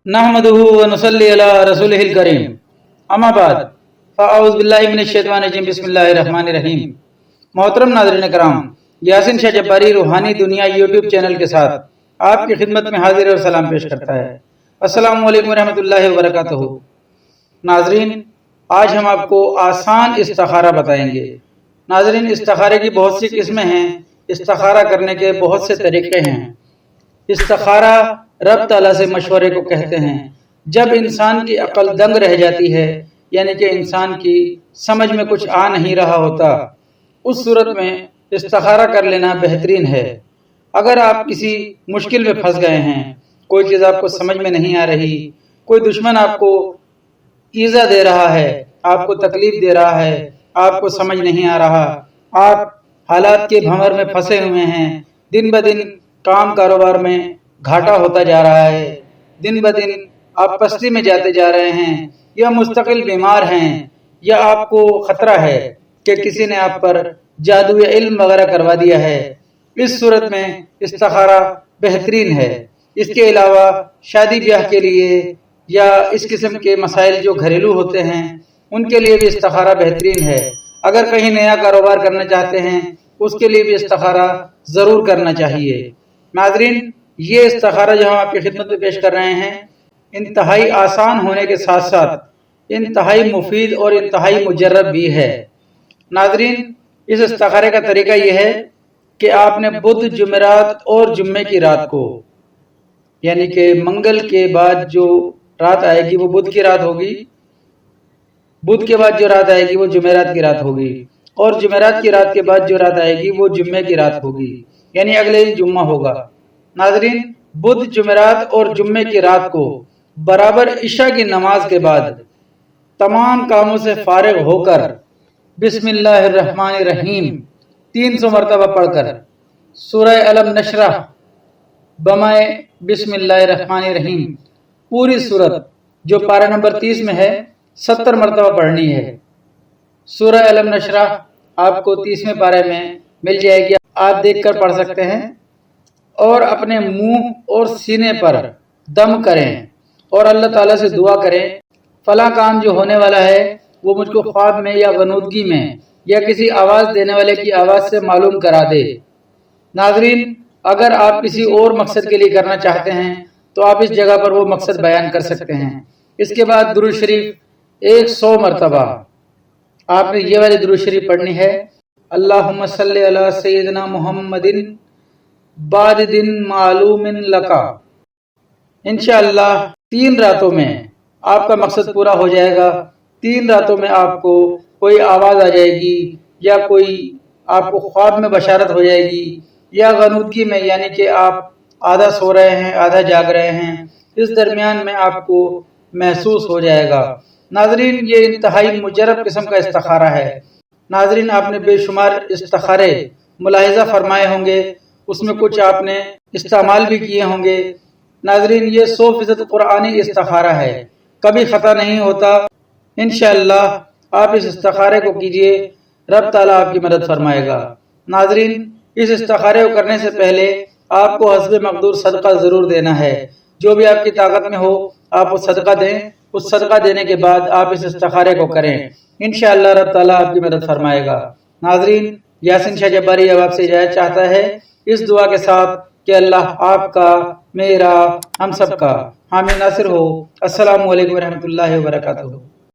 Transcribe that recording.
नहमदुहु व नुसल्ली अला रसूलिहिल करीम अम्मा बाद फ़अऊज़ु बिल्लाहि मिनश्शैतानिर्रजीम बिस्मिल्लाहिर्रहमानिर्रहीम। मोहतरम नाज़रीन कराम, यासिन शाह जब्बारी रूहानी दुनिया यूट्यूब चैनल के साथ आपकी खिदमत में हाजिर और सलाम पेश करता है। अस्सलामु अलैकुम रहमतुल्लाहि व बरकातुहू। नाज़रीन, आज हम आपको आसान इस्तिखारा बताएंगे। नाज़रीन, इस्तिखारे की बहुत सी किस्में हैं, इस्तिखारा करने के बहुत से तरीके हैं। इस्तिखारा रब ताला से मशवरे को कहते हैं। जब इंसान की अकल दंग रह जाती है, यानी कि इंसान की समझ में कुछ आ नहीं रहा होता, उस सूरत में इस्तिखारा कर लेना बेहतरीन है। अगर आप किसी मुश्किल में फंस गए हैं, कोई चीज़ आपको समझ में नहीं आ रही, कोई दुश्मन आपको ईज़ा दे रहा है, आपको तकलीफ दे रहा है, आपको समझ नहीं आ रहा, आप हालात के भंवर में फंसे हुए हैं, दिन ब दिन काम कारोबार में घाटा होता जा रहा है, दिन ब दिन आप पस्ती में जाते जा रहे हैं, या मुस्तकिल बीमार हैं, या आपको खतरा है कि किसी ने आप पर जादू या इल्म वगैरह करवा दिया है, इस सूरत में इस्तिखारा बेहतरीन है। इसके अलावा शादी ब्याह के लिए या इस किस्म के मसाइल जो घरेलू होते हैं, उनके लिए भी इस्तिखारा बेहतरीन है। अगर कहीं नया कारोबार करना चाहते हैं, उसके लिए भी इस्तिखारा ज़रूर करना चाहिए। नाज़रीन, ये इस्तिखारा जो हम आपकी खिदमत में पेश कर रहे हैं, इंतहाई आसान होने के साथ साथ इंतहाई मुफीद और इंतहाई मुजर्रब भी है। नाज़रीन, इस इस्तिखारे का तरीका यह है कि आपने बुध, जुमेरात और जुम्मे की रात को, यानी कि मंगल के बाद जो रात आएगी वो बुध की रात होगी, बुध के बाद जो रात आएगी वो जुमेरात की रात होगी, और जुमेरात की रात के बाद जो रात आएगी वो जुम्मे की रात होगी, यानी अगले दिन जुम्मा होगा। नाज़रीन, बुध, जुमेरात और जुम्मे की रात को बराबर इशा की नमाज के बाद तमाम कामों से फारिग होकर बिस्मिल्लाहिर्रहमानिर्रहीम 300 मरतबा पढ़कर सूरह अलम नशरह बमाए बिस्मिल्लाहिर्रहमानिर्रहीम पूरी सूरत जो पारा नंबर 30 में है 70 मरतबा पढ़नी है। सूरह अलम नशरह आपको 30वें पारे में मिल जाएगी, आप देखकर पढ़ सकते हैं। और अपने मुंह और सीने पर दम करें और अल्लाह ताला से दुआ करें, फला काम जो होने वाला है वो मुझको ख्वाब में या गनूदगी में या किसी आवाज़ देने वाले की आवाज़ से मालूम करा दे। नाज़रीन, अगर आप किसी और मकसद के लिए करना चाहते हैं तो आप इस जगह पर वो मकसद बयान कर सकते हैं। इसके बाद दुरूद शरीफ 100 मरतबा आपने ये वाली दुरूद शरीफ पढ़नी है। अल्लाहुम्मा सल्ली अला सय्यिदना मुहम्मदिन बाद दिन मालूमिन लका। इंशाअल्लाह 3 रातों में आपका मकसद पूरा हो जाएगा। 3 रातों में आपको कोई आवाज़ आ जाएगी, या कोई आपको ख्वाब में बशारत हो जाएगी, या गनूदगी में, यानी कि आप आधा सो रहे हैं आधा जाग रहे हैं, इस दरमियान में आपको महसूस हो जाएगा। नाज़रीन, ये इंतहाई मुजर्रब किस्म का इस्तिखारा है। नाज़रीन, आपने बेशुमार इस्तिखारे मुलाहिज़ा फरमाए होंगे, उसमें कुछ आपने इस्तेमाल भी किए होंगे। नाज़रीन, ये 100% कुरानी इस्तिखारा है, कभी ख़ता नहीं होता। इंशाअल्लाह आप इस इस्तिखारे को कीजिए, रब ताला आपकी मदद फरमाएगा। नाज़रीन, इस इस्तिखारे को करने से पहले आपको हस्बे मक़दूर सदका ज़रूर देना है। जो भी आपकी ताकत में हो आप वो सदका दें। उस सदका देने के बाद आप इस इस्तिखारे को करें, इंशाअल्लाह रब ताला आपकी मदद फरमाएगा। नाज़रीन, यासिन शाह जब्बारी अब आपसे इजाज़त चाहता है, इस दुआ के साथ कि अल्लाह आपका, मेरा, हम सबका हामी नासिर हो। अस्सलामु अलैकुम रहमतुल्लाहि व बरकातुहू।